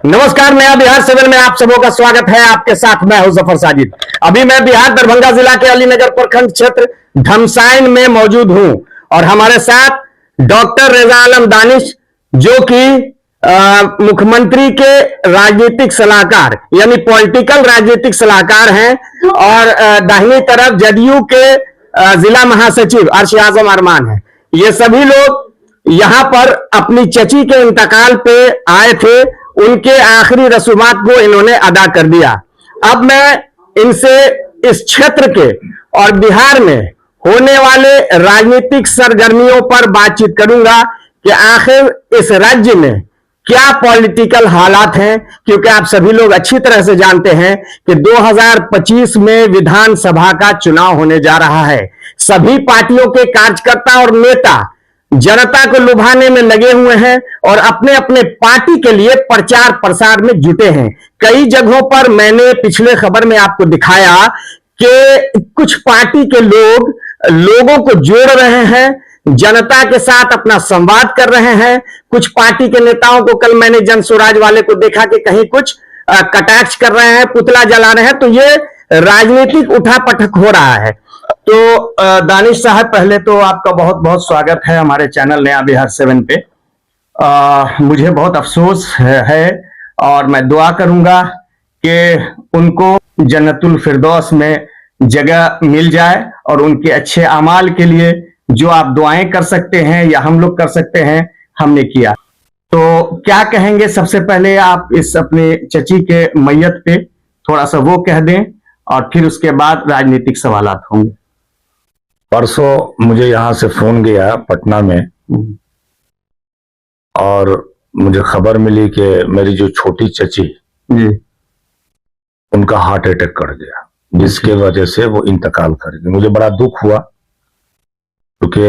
नमस्कार, नया बिहार 7 में आप सबों का स्वागत है। आपके साथ मैं हूं जफर साजिद। अभी मैं बिहार दरभंगा जिला के अलीनगर प्रखंड क्षेत्र धमसाइन में मौजूद हूं और हमारे साथ डॉक्टर रेजा आलम दानिश जो कि मुख्यमंत्री के राजनीतिक सलाहकार यानी पॉलिटिकल राजनीतिक सलाहकार हैं और दाहिनी तरफ जदयू के जिला महासचिव अर्श आजम अरमान है। ये सभी लोग यहां पर अपनी चची के इंतकाल पे आए थे, उनके आखिरी रसूमात को इन्होंने अदा कर दिया। अब मैं इनसे इस क्षेत्र के और बिहार में होने वाले राजनीतिक सरगर्मियों पर बातचीत करूंगा कि आखिर इस राज्य में क्या पॉलिटिकल हालात हैं, क्योंकि आप सभी लोग अच्छी तरह से जानते हैं कि 2025 में विधानसभा का चुनाव होने जा रहा है। सभी पार्टियों के कार्यकर्ता और नेता जनता को लुभाने में लगे हुए हैं और अपने अपने पार्टी के लिए प्रचार प्रसार में जुटे हैं। कई जगहों पर मैंने पिछले खबर में आपको दिखाया कि कुछ पार्टी के लोग लोगों को जोड़ रहे हैं, जनता के साथ अपना संवाद कर रहे हैं। कुछ पार्टी के नेताओं को कल मैंने जन स्वराज वाले को देखा कि कहीं कुछ कटाक्ष कर रहे हैं, पुतला जला रहे हैं। तो ये राजनीतिक उठापटक हो रहा है। तो दानिश साहब, पहले तो आपका बहुत बहुत स्वागत है हमारे चैनल नया बिहार 7 पे। मुझे बहुत अफसोस है और मैं दुआ करूंगा कि उनको जन्नतुल फिरदौस में जगह मिल जाए और उनके अच्छे अमाल के लिए जो आप दुआएं कर सकते हैं या हम लोग कर सकते हैं, हमने किया। तो क्या कहेंगे, सबसे पहले आप इस अपने चची के मैयत पे थोड़ा सा वो कह दें और फिर उसके बाद राजनीतिक सवालात होंगे। परसों मुझे यहाँ से फोन गया पटना में और मुझे खबर मिली कि मेरी जो छोटी चची जी उनका हार्ट अटैक कर गया, जिसके वजह से वो इंतकाल कर गई। मुझे बड़ा दुख हुआ क्योंकि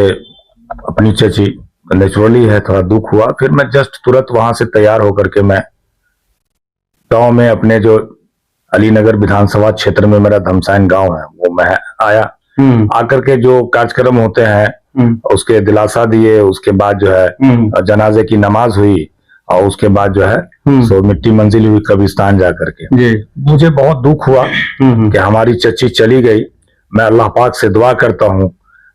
अपनी चची नेचुरली है, थोड़ा दुख हुआ। फिर मैं जस्ट तुरंत वहां से तैयार होकर के मैं गांव में अपने जो अलीनगर विधानसभा क्षेत्र में मेरा धमसाइन गांव है वो मैं आया। आकर के जो कार्यक्रम होते हैं उसके दिलासा दिए, उसके बाद जो है जनाजे की नमाज हुई और उसके बाद जो है सो मिट्टी मंजिल हुई कब्रिस्तान जाकर के। मुझे बहुत दुख हुआ कि हमारी चची चली गई। मैं अल्लाह पाक से दुआ करता हूँ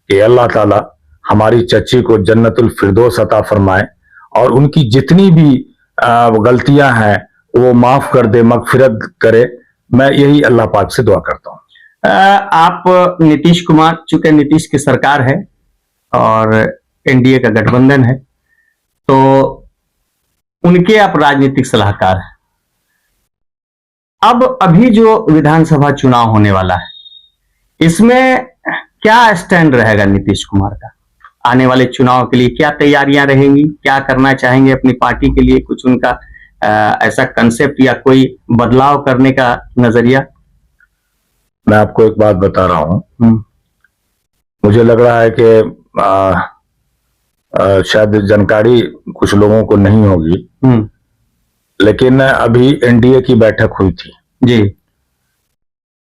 कि अल्लाह ताला हमारी चची को जन्नतुल फिरदौस अता फरमाए और उनकी जितनी भी गलतियां हैं वो माफ कर दे, मगफिरत करे। मैं यही अल्लाह पाक से दुआ करता हूँ। आप नीतीश कुमार, चूंकि नीतीश की सरकार है और एनडीए का गठबंधन है, तो उनके आप राजनीतिक सलाहकार हैं। अब अभी जो विधानसभा चुनाव होने वाला है, इसमें क्या स्टैंड रहेगा नीतीश कुमार का? आने वाले चुनाव के लिए क्या तैयारियां रहेंगी, क्या करना चाहेंगे अपनी पार्टी के लिए? कुछ उनका ऐसा कंसेप्ट या कोई बदलाव करने का नजरिया? मैं आपको एक बात बता रहा हूं, मुझे लग रहा है कि शायद जानकारी कुछ लोगों को नहीं होगी, लेकिन अभी एनडीए की बैठक हुई थी जी।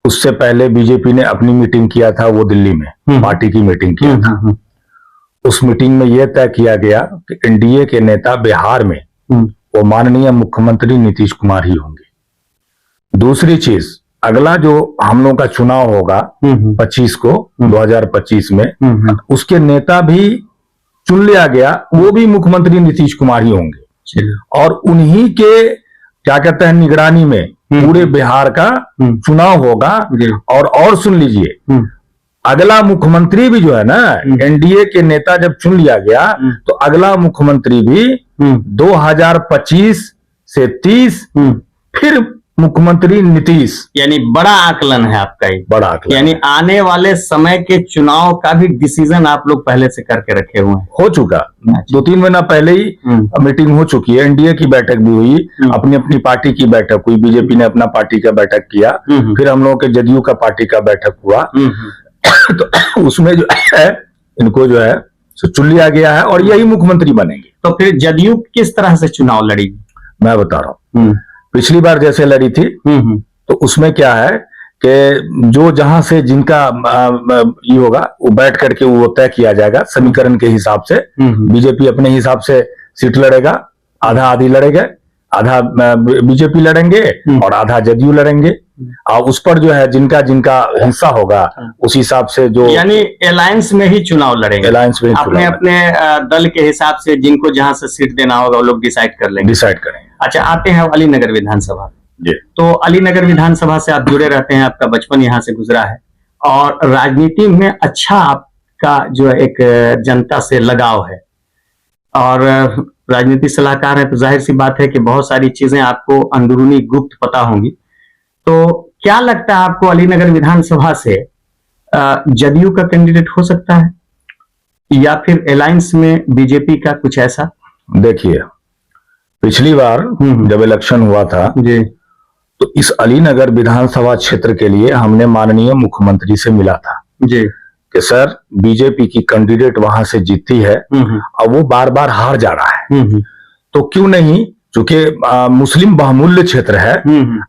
उससे पहले बीजेपी ने अपनी मीटिंग किया था, वो दिल्ली में पार्टी की मीटिंग किया था। उस मीटिंग में यह तय किया गया कि एनडीए के नेता बिहार में वो माननीय मुख्यमंत्री नीतीश कुमार ही होंगे। दूसरी चीज, अगला जो हम लोग का चुनाव होगा 25 को 2025 में, उसके नेता भी चुन लिया गया, वो भी मुख्यमंत्री नीतीश कुमार ही होंगे और उन्हीं के क्या कहते हैं निगरानी में पूरे बिहार का चुनाव होगा। और सुन लीजिए, अगला मुख्यमंत्री भी जो है ना, एनडीए के नेता जब चुन लिया गया तो अगला मुख्यमंत्री भी 2025 से 30 फिर मुख्यमंत्री नीतीश। यानी बड़ा आकलन है आपका, एक बड़ा आकलन, यानी आने वाले समय के चुनाव का भी डिसीजन आप लोग पहले से करके रखे हुए हैं। हो चुका, 2-3 महीना पहले ही मीटिंग हो चुकी है। एनडीए की बैठक भी हुई, अपनी अपनी पार्टी की बैठक हुई। बीजेपी ने अपना पार्टी का बैठक किया, फिर हम लोगों के जदयू का पार्टी का बैठक हुआ। तो उसमें जो है इनको जो है चुन लिया गया है और यही मुख्यमंत्री बनेंगे। तो फिर जदयू किस तरह से चुनाव लड़ेगी? मैं बता रहा हूँ, पिछली बार जैसे लड़ी थी तो उसमें क्या है कि जो जहां से जिनका ये होगा वो बैठ करके वो तय किया जाएगा समीकरण के हिसाब से। बीजेपी अपने हिसाब से सीट लड़ेगा, आधा आधी लड़ेगा, आधा बीजेपी लड़ेंगे और आधा जदयू लड़ेंगे, और उस पर जो है जिनका जिनका हिस्सा होगा उस हिसाब से जो, यानी अलायंस में ही चुनाव लड़ेंगे, अलायंस में अपने अपने दल के हिसाब से जिनको जहां से सीट देना होगा वो लोग डिसाइड कर लेंगे, डिसाइड करेंगे। अच्छा, आते हैं अलीनगर विधानसभा। जी। तो अलीनगर विधानसभा से आप जुड़े रहते हैं, आपका बचपन यहाँ से गुजरा है और राजनीति में अच्छा आपका जो एक जनता से लगाव है और राजनीति सलाहकार है, तो जाहिर सी बात है कि बहुत सारी चीजें आपको अंदरूनी गुप्त पता होंगी। तो क्या लगता है आपको अलीनगर विधानसभा से जदयू का कैंडिडेट हो सकता है या फिर अलायंस में बीजेपी का कुछ ऐसा? देखिए, पिछली बार जब इलेक्शन हुआ था जी, तो इस अलीनगर विधानसभा क्षेत्र के लिए हमने माननीय मुख्यमंत्री से मिला था जी, कि सर बीजेपी की कैंडिडेट वहां से जीती है और वो बार बार हार जा रहा है, तो क्यों नहीं, चूंकि मुस्लिम बहुमूल्य क्षेत्र है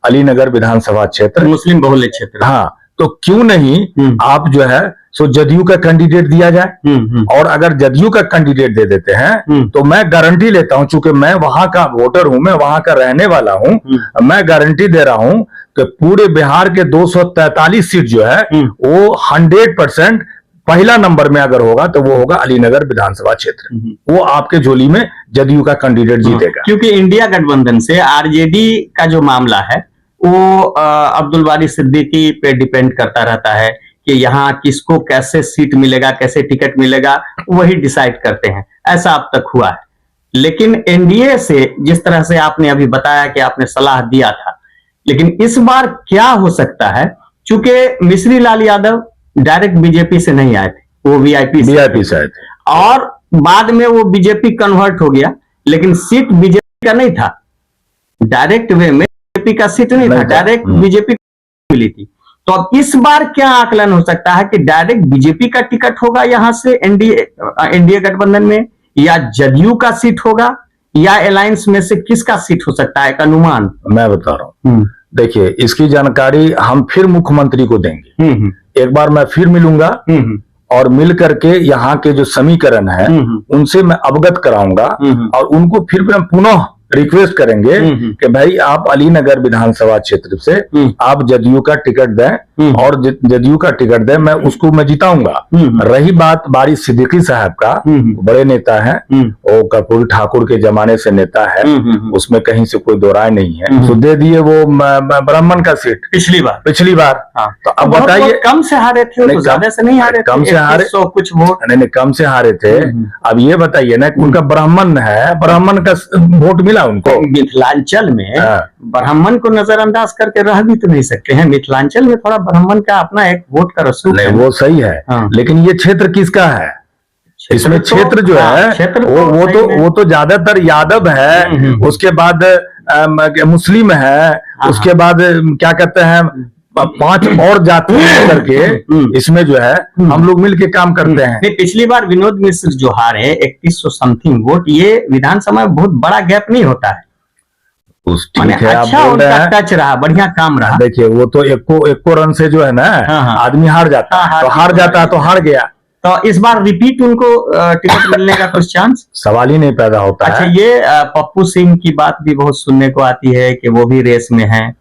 अलीनगर विधानसभा क्षेत्र, मुस्लिम बहुल्य क्षेत्र, हाँ, तो क्यों नहीं आप जो है सो जदयू का कैंडिडेट दिया जाए, और अगर जदयू का कैंडिडेट दे देते हैं तो मैं गारंटी लेता हूं, चूंकि मैं वहां का वोटर हूं, मैं वहां का रहने वाला हूं, मैं गारंटी दे रहा हूं कि पूरे बिहार के 243 सीट जो है वो 100% पहला नंबर में अगर होगा तो वो होगा अलीनगर विधानसभा क्षेत्र, वो आपके झोली में जदयू का कैंडिडेट जीतेगा। क्योंकि इंडिया गठबंधन से आरजेडी का जो मामला है वो अब्दुल बारी सिद्दीकी पे डिपेंड करता रहता है कि यहाँ किसको कैसे सीट मिलेगा, कैसे टिकट मिलेगा, वही डिसाइड करते हैं, ऐसा अब तक हुआ है। लेकिन एनडीए से जिस तरह से आपने अभी बताया कि आपने सलाह दिया था, लेकिन इस बार क्या हो सकता है, चूंकि मिश्री लाल यादव डायरेक्ट बीजेपी से नहीं आए थे, वो वीआईपी से आए थे और बाद में वो बीजेपी कन्वर्ट हो गया, लेकिन सीट बीजेपी का नहीं था, डायरेक्ट वे में बीजेपी का सीट नहीं था, डायरेक्ट बीजेपी मिली थी। तो अब इस बार क्या आकलन हो सकता है कि डायरेक्ट बीजेपी का टिकट होगा यहां से एनडीए गठबंधन में, या जदयू का सीट होगा, या अलायंस में से किसका सीट हो सकता है, एक अनुमान? मैं बता रहा हूं, देखिए इसकी जानकारी हम फिर मुख्यमंत्री को देंगे, एक बार मैं फिर मिलूंगा और मिल करके यहाँ के जो समीकरण है उनसे मैं अवगत कराऊंगा और उनको फिर पुनः रिक्वेस्ट करेंगे कि भाई आप अलीनगर विधानसभा क्षेत्र से आप जदयू का टिकट दें, और जदयू का टिकट दें, मैं उसको मैं जिताऊंगा। रही बात बारी सिद्दीकी साहब का, बड़े नेता हैं, वो कर्पूरी ठाकुर के जमाने से नेता है, उसमें कहीं से कोई दो राय नहीं है, तो दे दिए वो ब्राह्मण का सीट पिछली बार। तो अब बताइए, कम से हारे थे, तो ज्यादा से नहीं हारे, कम से हारे, कुछ वोट नहीं कम से हारे थे। अब ये बताइए ना, उनका ब्राह्मण है, ब्राह्मण का वोट मिला उनको। मिथिलांचल में ब्राह्मण को नजरअंदाज करके रह भी तो नहीं सकते हैं, मिथिलांचल में थोड़ा ब्राह्मण का अपना एक वोट का रसूख है। वो सही है, लेकिन ये क्षेत्र किसका है? इसमें क्षेत्र जो है वो तो ज्यादातर यादव है, उसके बाद मुस्लिम है, उसके बाद क्या कहते हैं 5 और जाति करके इसमें जो है हम लोग मिलके काम करते हैं। नहीं, पिछली बार विनोद मिश्र जो हारे 3100 समथिंग वोट, ये विधानसभा में बहुत बड़ा गैप नहीं होता है, ठीक है, अच्छा आप बोल रहे हैं, टच रहा, बढ़िया काम रहा। देखिए वो तो एको रन से जो है ना आदमी हार जाता है, तो हार जाता है तो हार गया। तो इस बार रिपीट उनको टिकट मिलने का कुछ चांस? सवाल ही नहीं पैदा होता है। अच्छा, ये पप्पू सिंह की बात भी बहुत सुनने को आती है कि वो भी रेस में है।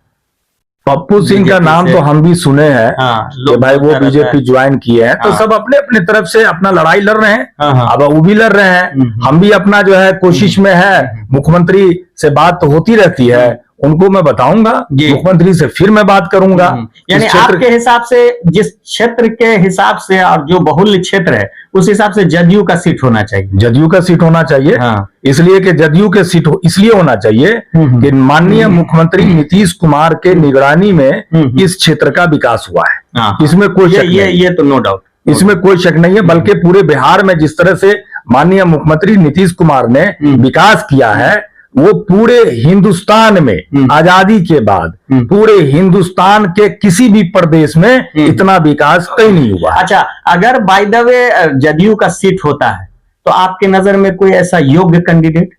पप्पू सिंह का नाम तो हम भी सुने हैं कि भाई वो बीजेपी ज्वाइन किए हैं, तो सब अपने अपने तरफ से अपना लड़ाई लड़ रहे हैं। अब वो भी लड़ रहे हैं, हम भी अपना जो है कोशिश में है, मुख्यमंत्री से बात तो होती रहती है, उनको मैं बताऊंगा, मुख्यमंत्री से फिर मैं बात करूंगा। यानी आपके हिसाब से, जिस क्षेत्र के हिसाब से और जो बहुल्य क्षेत्र है उस हिसाब से जदयू का सीट होना चाहिए, जदयू का सीट होना चाहिए। इसलिए कि जदयू के सीट इसलिए होना चाहिए कि माननीय मुख्यमंत्री नीतीश कुमार के निगरानी में इस क्षेत्र का विकास हुआ है, इसमें कोई शक नहीं, ये तो नो डाउट, इसमें कोई शक नहीं है। बल्कि पूरे बिहार में जिस तरह से माननीय मुख्यमंत्री नीतीश कुमार ने विकास किया है, वो पूरे हिंदुस्तान में आजादी के बाद पूरे हिंदुस्तान के किसी भी प्रदेश में इतना विकास कहीं नहीं हुआ। अच्छा, अगर बाय द वे जदयू का सीट होता है तो आपके नजर में कोई ऐसा योग्य कैंडिडेट?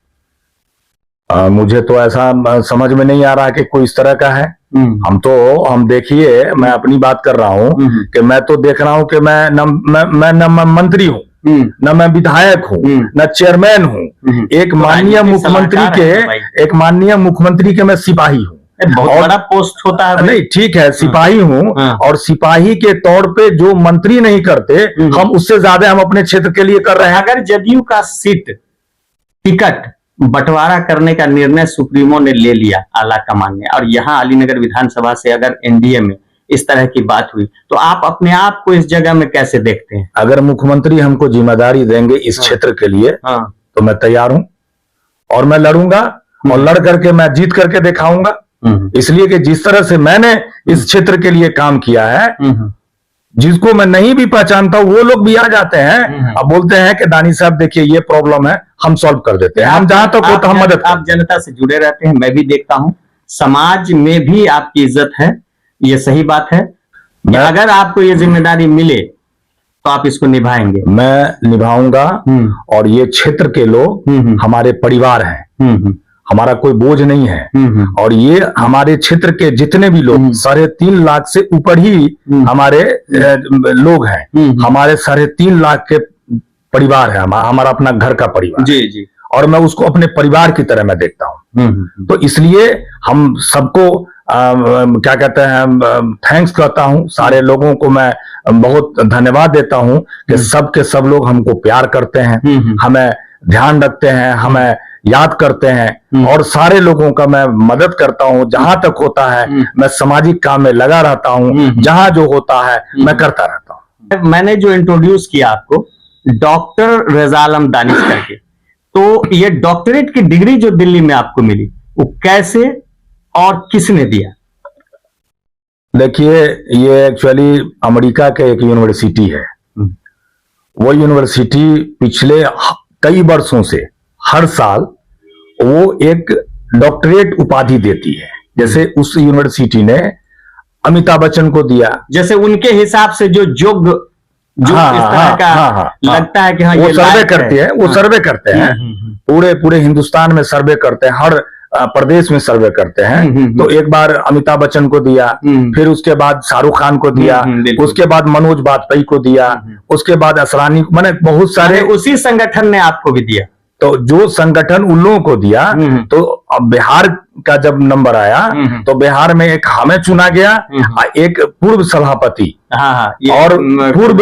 मुझे तो ऐसा समझ में नहीं आ रहा कि कोई इस तरह का है। हम देखिए, मैं अपनी बात कर रहा हूं कि मैं तो देख रहा हूं कि मैं मंत्री हूं, न मैं विधायक हूँ, न चेयरमैन हूँ। एक माननीय मुख्यमंत्री के मैं सिपाही हूँ। बहुत बड़ा पोस्ट होता है। नहीं ठीक है, सिपाही हूँ, और सिपाही के तौर पे जो मंत्री नहीं करते हम उससे ज्यादा हम अपने क्षेत्र के लिए कर रहे हैं। अगर जदयू का सीट टिकट बंटवारा करने का निर्णय सुप्रीमो ने ले लिया, आला कमान ने, और यहाँ अलीनगर विधानसभा से अगर एनडीए में इस तरह की बात हुई, तो आप अपने आप को इस जगह में कैसे देखते हैं? अगर मुख्यमंत्री हमको जिम्मेदारी देंगे इस क्षेत्र के लिए तो मैं तैयार हूं, और मैं लड़ूंगा, और लड़ करके मैं जीत करके दिखाऊंगा। इसलिए कि जिस तरह से मैंने इस क्षेत्र के लिए काम किया है, जिसको मैं नहीं भी पहचानता वो लोग भी आ जाते हैं, अब बोलते हैं कि दानी साहब देखिए ये प्रॉब्लम है, हम सॉल्व कर देते हैं। हम जहां तक होता हम मदद। आप जनता से जुड़े रहते हैं, मैं भी देखता हूं, समाज में भी आपकी इज्जत है, ये सही बात है। अगर आपको ये जिम्मेदारी मिले तो आप इसको निभाएंगे? मैं निभाऊंगा, और ये क्षेत्र के लोग हमारे परिवार हैं, हमारा कोई बोझ नहीं है। और ये हमारे क्षेत्र के जितने भी लोग 3.5 लाख से ऊपर ही हमारे लोग हैं, हमारे 3.5 लाख के परिवार है, हमारा अपना घर का परिवार। जी जी। और मैं उसको अपने परिवार की तरह मैं देखता हूँ। तो इसलिए हम सबको क्या कहते हैं, थैंक्स कहता हूँ। सारे लोगों को मैं बहुत धन्यवाद देता हूँ कि सब के सब लोग हमको प्यार करते हैं, हमें ध्यान रखते हैं, हमें याद करते हैं, और सारे लोगों का मैं मदद करता हूँ। जहां तक होता है मैं सामाजिक काम में लगा रहता हूँ, जहां जो होता है मैं करता रहता हूँ। मैंने जो इंट्रोड्यूस किया आपको डॉक्टर रेजालम दानिश करके, तो ये डॉक्टरेट की डिग्री जो दिल्ली में आपको मिली वो कैसे और किसने दिया? देखिए, ये एक्चुअली अमेरिका के एक यूनिवर्सिटी है। वो यूनिवर्सिटी पिछले कई वर्षों से हर साल वो एक डॉक्टरेट उपाधि देती है। जैसे उस यूनिवर्सिटी ने अमिताभ बच्चन को दिया, जैसे उनके हिसाब से जो योग्य इस तरह का लगता है कि वो सर्वे करते हैं, वो सर्वे करते हैं, पूरे हिंदुस्तान में सर्वे करते हैं, हर प्रदेश में सर्वे करते हैं। तो एक बार अमिताभ बच्चन को दिया, फिर उसके बाद शाहरुख खान को दिया, उसके बाद मनोज बाजपेयी को दिया, उसके बाद असरानी, मैंने बहुत सारे, उसी संगठन ने आपको भी दिया। तो जो संगठन उन लोगों को दिया, तो अब बिहार का जब नंबर आया तो बिहार में एक हमें चुना गया, एक पूर्व सभापति और पूर्व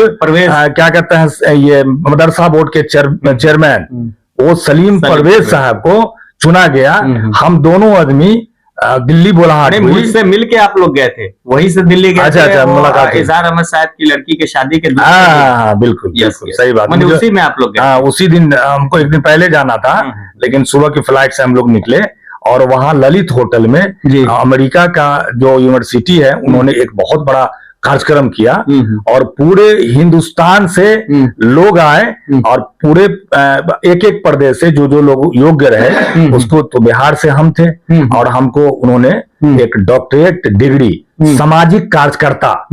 क्या कहते हैं ये मदरसा बोर्ड के चेयरमैन वो सलीम परवेज साहब को चुना गया। हम दोनों आदमी दिल्ली बुलाहट, मुझसे मिल के आप लोग गए थे, वहीं से दिल्ली गए थे। अच्छा, मुलाकात इज़हार अहमद साहब की लड़की के शादी के बिल्कुल सही बात। उसी में आप लोग गए? उसी दिन हमको एक दिन पहले जाना था, लेकिन सुबह की फ्लाइट से हम लोग निकले, और वहां ललित होटल में अमेरिका का जो यूनिवर्सिटी है उन्होंने एक बहुत बड़ा कार्यक्रम किया, और पूरे हिंदुस्तान से लोग आए, और पूरे एक एक प्रदेश से जो लोग योग्य रहे उसको, तो बिहार से हम थे, और हमको उन्होंने एक डॉक्टरेट डिग्री सामाजिक कार्यकर्ता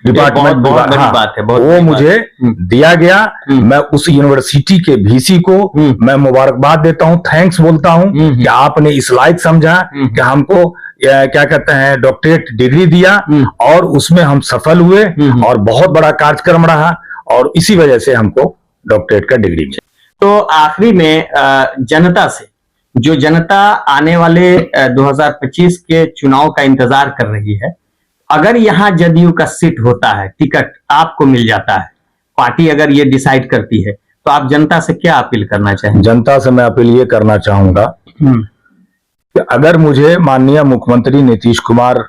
डिपार्टमेंट, बात है, वो मुझे दिया गया। मैं उस यूनिवर्सिटी के वीसी को मैं मुबारकबाद देता हूँ, थैंक्स बोलता हूँ कि आपने इस लायक समझा कि हमको क्या कहते हैं डॉक्टरेट डिग्री दिया, और उसमें हम सफल हुए, और बहुत बड़ा कार्यक्रम रहा, और इसी वजह से हमको डॉक्टरेट का डिग्री मिला। तो आखिरी में जनता से, जो जनता आने वाले 2025 के चुनाव का इंतजार कर रही है, अगर यहां जदयू का सीट होता है, टिकट आपको मिल जाता है, पार्टी अगर ये डिसाइड करती है, तो आप जनता से क्या अपील करना चाहेंगे? जनता से मैं अपील ये करना चाहूंगा कि अगर मुझे माननीय मुख्यमंत्री नीतीश कुमार,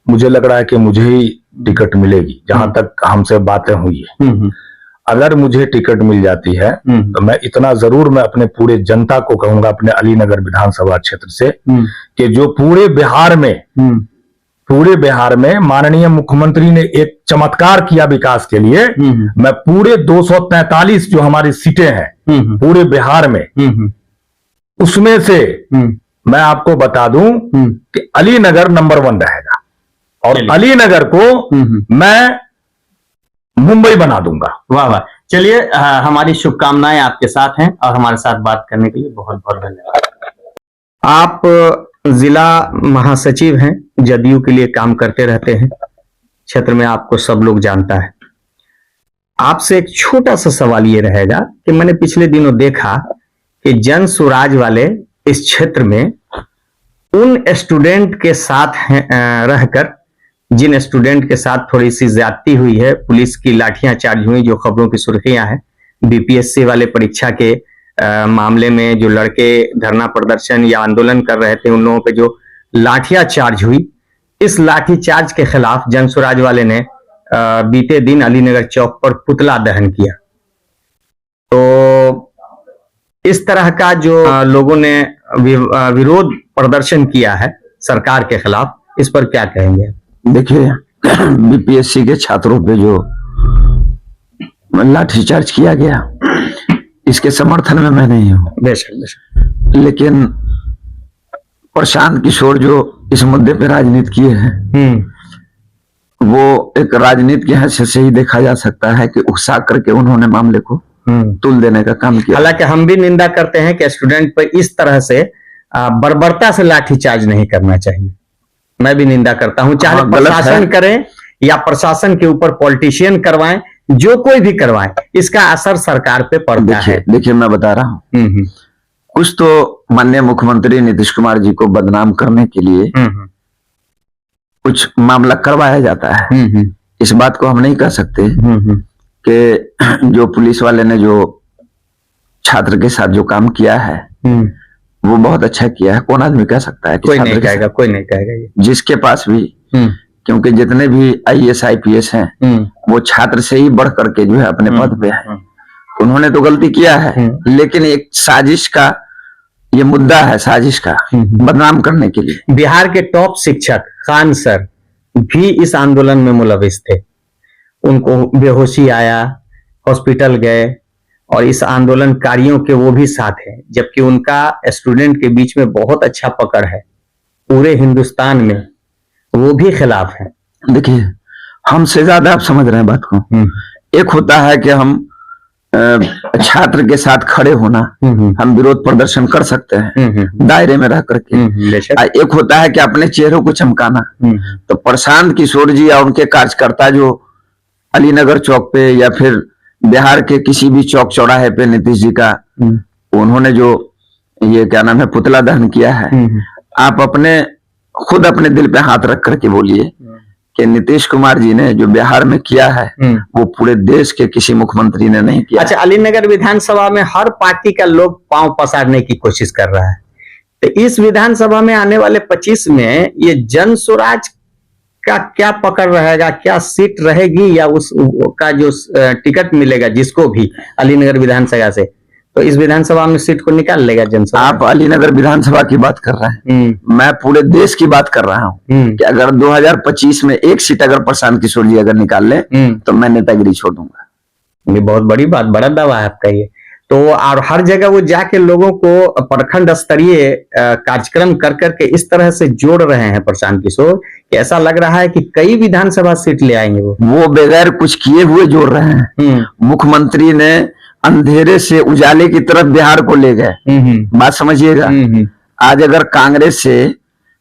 मुझे लग रहा है कि मुझे ही टिकट मिलेगी, जहां तक हमसे बातें हुई है, अगर मुझे टिकट मिल जाती है तो मैं इतना जरूर मैं अपने पूरे जनता को कहूंगा, अपने अलीनगर विधानसभा क्षेत्र से, कि जो पूरे बिहार में माननीय मुख्यमंत्री ने एक चमत्कार किया विकास के लिए, मैं पूरे 243 जो हमारी सीटें हैं पूरे बिहार में, उसमें से मैं आपको बता दूं कि अलीनगर नंबर 1 रहेगा, और अलीनगर को मैं मुंबई बना दूंगा। वाह वाह, चलिए हमारी शुभकामनाएं आपके साथ हैं, और हमारे साथ बात करने के लिए बहुत बहुत धन्यवाद। आप जिला महासचिव हैं, जदयू के लिए काम करते रहते हैं, क्षेत्र में आपको सब लोग जानता है। आपसे एक छोटा सा सवाल ये रहेगा कि मैंने पिछले दिनों देखा कि जन स्वराज वाले इस क्षेत्र में उन स्टूडेंट के साथ रहकर, जिन स्टूडेंट के साथ थोड़ी सी ज्यादती हुई है, पुलिस की लाठियां चार्ज हुई, जो खबरों की सुर्खियां हैं, बीपीएससी वाले परीक्षा के मामले में जो लड़के धरना प्रदर्शन या आंदोलन कर रहे थे, उन लोगों पे जो लाठियां चार्ज हुई, इस लाठी चार्ज के खिलाफ जन स्वराज वाले ने बीते दिन अलीनगर चौक पर पुतला दहन किया। तो इस तरह का जो लोगों ने विरोध प्रदर्शन किया है सरकार के खिलाफ, इस पर क्या कहेंगे? देखिए, बीपीएससी के छात्रों पे जो लाठीचार्ज किया गया, इसके समर्थन में मैं नहीं हूं। बेशक। लेकिन प्रशांत किशोर जो इस मुद्दे पे राजनीति किए हैं, वो एक राजनीति की हैसियत से ही देखा जा सकता है कि उकसा करके उन्होंने मामले को तुल देने का काम किया। हालांकि हम भी निंदा करते हैं कि स्टूडेंट पर इस तरह से बर्बरता से लाठीचार्ज नहीं करना चाहिए। मैं भी निंदा करता हूं, चाहे प्रशासन करें या प्रशासन के ऊपर पॉलिटिशियन करवाएं, जो कोई भी करवाएं, इसका असर सरकार पे पड़ता है। देखिए, मैं बता रहा हूं, कुछ तो माननीय मुख्यमंत्री नीतीश कुमार जी को बदनाम करने के लिए कुछ मामला करवाया जाता है। इस बात को हम नहीं कह सकते कि जो पुलिस वाले ने जो छात्र के साथ जो काम किया है वो बहुत अच्छा किया है। कौन आदमी कह सकता है? कोई नहीं कहेगा, कोई नहीं कहेगा ये। जिसके पास भी, क्योंकि जितने भी आईएएस आईपीएस हैं वो छात्र से ही बढ़ करके जो है अपने पद पे है। उन्होंने तो गलती किया है, लेकिन एक साजिश का ये मुद्दा है, साजिश का बदनाम करने के लिए। बिहार के टॉप शिक्षक खान सर भी इस आंदोलन में मुलविस थे। उनको बेहोशी आया, हॉस्पिटल गए, और इस आंदोलनकारियों के वो भी साथ हैं, जबकि उनका स्टूडेंट के बीच में बहुत अच्छा पकड़ है। पूरे हिंदुस्तान में वो भी खिलाफ है। देखिए, हमसे ज्यादा आप समझ रहे हैं बात को। एक होता है कि हम छात्र के साथ खड़े होना, हम विरोध प्रदर्शन कर सकते हैं दायरे में रह करके। एक होता है कि अपने चेहरों को चमकाना। तो प्रशांत किशोर जी या उनके कार्यकर्ता जो अलीनगर चौक पे या फिर बिहार के किसी भी चौक चौराहे पे नीतीश जी का उन्होंने जो ये क्या नाम है पुतला दहन किया है, आप खुद अपने दिल पे हाथ रख करके बोलिए कि नीतीश कुमार जी ने जो बिहार में किया है वो पूरे देश के किसी मुख्यमंत्री ने नहीं किया। अच्छा, अलीनगर विधानसभा में हर पार्टी का लोग पांव पसारने की कोशिश कर रहा है, तो इस विधानसभा में आने वाले 25 में ये जन स्वराज का क्या पकड़ रहेगा, क्या सीट रहेगी, या उसका जो टिकट मिलेगा जिसको भी अलीनगर विधानसभा से, तो इस विधानसभा में सीट को निकाल लेगा जनसभा। आप अलीनगर विधानसभा की बात कर रहे हैं, मैं पूरे देश की बात कर रहा हूँ कि अगर 2025 में एक सीट अगर प्रशांत किशोर जी अगर निकाल ले तो मैं नेतागिरी छोड़ दूंगा। ये बहुत बड़ी बात, बड़ा दावा है आपका ये। तो और हर जगह वो जाके लोगों को प्रखंड स्तरीय कार्यक्रम कर करके इस तरह से जोड़ रहे हैं प्रशांत किशोर कि ऐसा लग रहा है कि कई विधानसभा सीट ले आएंगे। वो बगैर कुछ किए हुए जोड़ रहे हैं। मुख्यमंत्री ने अंधेरे से उजाले की तरफ बिहार को ले गए। बात समझिएगा। आज अगर कांग्रेस से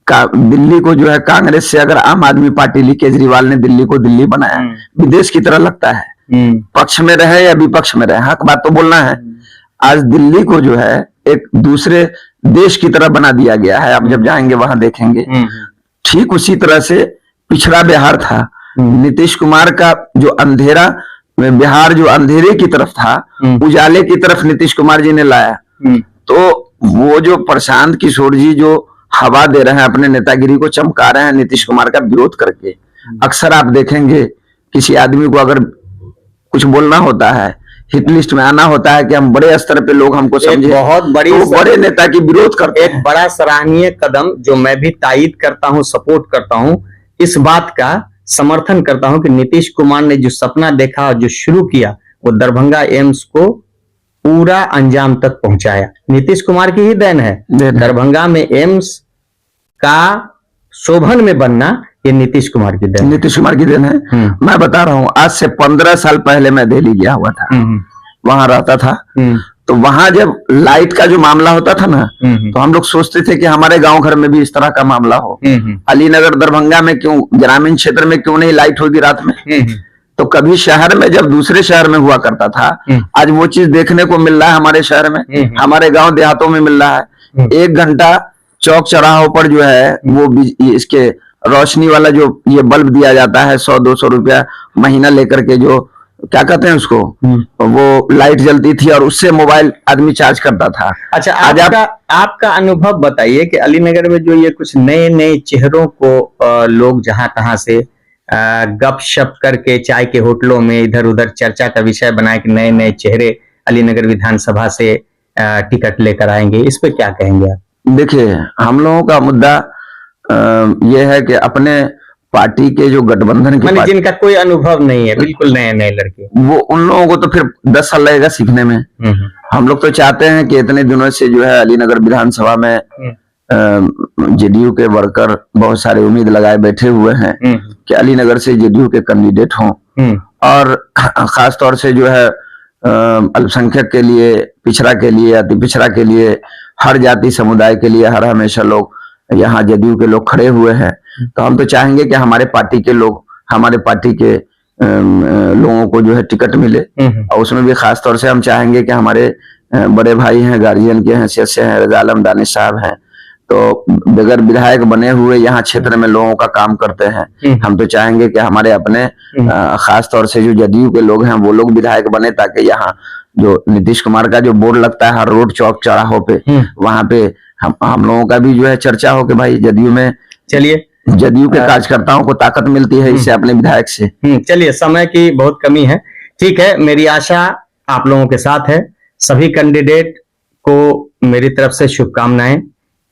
दिल्ली को जो है, कांग्रेस से अगर आम आदमी पार्टी ली, केजरीवाल ने दिल्ली को दिल्ली बनाया, विदेश की तरह लगता है। पक्ष में रहे या विपक्ष में रहे, हक बात तो बोलना है। आज दिल्ली को जो है एक दूसरे देश की तरह बना दिया गया है। आप जब जाएंगे वहां देखेंगे। ठीक उसी तरह से पिछड़ा बिहार था। नीतीश कुमार का जो अंधेरा बिहार जो अंधेरे की तरफ था, उजाले की तरफ नीतीश कुमार जी ने लाया। तो वो जो प्रशांत किशोर जी जो हवा दे रहे हैं, अपने नेतागिरी को चमका रहे हैं नीतीश कुमार का विरोध करके। अक्सर आप देखेंगे किसी आदमी को अगर कुछ बोलना होता है, हिट लिस्ट में आना होता है कि हम बड़े स्तर पे लोग हमको समझे, बहुत बड़ी तो बड़े नेता की विरोध करते एक बड़ा सराहनीय कदम जो मैं भी तायीद करता हूं, सपोर्ट करता हूं, इस बात का समर्थन करता हूं कि नीतीश कुमार ने जो सपना देखा और जो शुरू किया, वो दरभंगा एम्स को पूरा अंजाम तक पहुंचाया। नीतीश कुमार की ही देन है। दरभंगा में एम्स का शोभन में बनना ये नीतीश कुमार की देन, नीतीश कुमार की देन है। मैं बता रहा हूँ, आज से 15 साल पहले मैं दिल्ली गया हुआ था, वहां रहता था। तो वहां जब लाइट का जो मामला होता था ना, तो हम लोग सोचते थे कि हमारे गांव घर में भी इस तरह का मामला हो। अलीनगर दरभंगा में क्यों, ग्रामीण क्षेत्र में क्यों नहीं लाइट होगी रात में? तो कभी शहर में जब दूसरे शहर में हुआ करता था, आज वो चीज देखने को मिल रहा है हमारे शहर में, हमारे गांव देहातों में मिल रहा है। 1 घंटा चौक चौराहों पर जो है वो इसके रोशनी वाला जो ये बल्ब दिया जाता है 100-200 रुपया महीना लेकर के, जो क्या कहते हैं उसको, वो लाइट जलती थी और उससे मोबाइल आदमी चार्ज करता था। अच्छा, आपका अनुभव बताइए कि अलीनगर में जो ये कुछ नए नए चेहरों को लोग जहां तहां से गपशप करके चाय के होटलों में इधर उधर चर्चा का विषय बनाए कि नए नए चेहरे अलीनगर विधानसभा से टिकट लेकर आएंगे, इस पे क्या कहेंगे आप? देखिए, हम लोगों का मुद्दा ये है कि अपने पार्टी के जो गठबंधन के जिनका कोई अनुभव नहीं है, बिल्कुल नए नए लड़के, वो उन लोगों को तो फिर 10 साल लगेगा सीखने में। हम लोग तो चाहते हैं कि इतने दिनों से जो है अलीनगर विधानसभा में जेडीयू के वर्कर बहुत सारे उम्मीद लगाए बैठे हुए हैं कि अलीनगर से जेडीयू के कैंडिडेट हों, और खास तौर से जो है अल्पसंख्यक के लिए, पिछड़ा के लिए, अति पिछड़ा के लिए, हर जाति समुदाय के लिए हर हमेशा लोग यहाँ जेडीयू के लोग खड़े हुए हैं। तो हम तो चाहेंगे कि हमारे पार्टी के लोग, हमारे पार्टी के लोगों को जो है टिकट मिले, और उसमें भी खास तौर से हम चाहेंगे कि हमारे बड़े भाई हैं, गार्जियन के हैसियत से हैं, रजा आलम दानिश साहब हैं, तो बगैर विधायक बने हुए यहाँ क्षेत्र में लोगों का काम करते हैं। हम तो चाहेंगे कि हमारे अपने खास तौर से जो जदयू के लोग हैं वो लोग विधायक बने, ताकि यहाँ जो नीतीश कुमार का जो बोर्ड लगता है हर रोड चौक चौराहों पे, वहां पे हम लोगों का भी जो है चर्चा हो कि भाई जदयू में, चलिए, जदयू के कार्यकर्ताओं को ताकत मिलती है इससे, अपने विधायक से। चलिए, समय की बहुत कमी है, ठीक है, मेरी आशा आप लोगों के साथ है। सभी कैंडिडेट को मेरी तरफ से शुभकामनाएं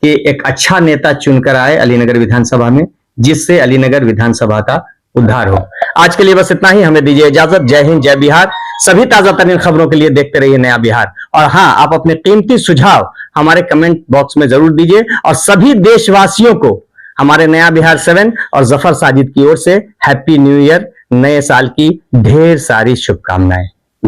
कि एक अच्छा नेता चुनकर आए अलीनगर विधानसभा में, जिससे अलीनगर विधानसभा का उद्धार हो। आज के लिए बस इतना ही, हमें दीजिए इजाजत। जय हिंद, जय बिहार। सभी ताजा तरीन खबरों के लिए देखते रहिए नया बिहार। और हाँ, आप अपने कीमती सुझाव हमारे कमेंट बॉक्स में जरूर दीजिए, और सभी देशवासियों को हमारे नया बिहार 7 और जफर साजिद की ओर से हैप्पी न्यू ईयर, नए साल की ढेर सारी शुभकामनाएं।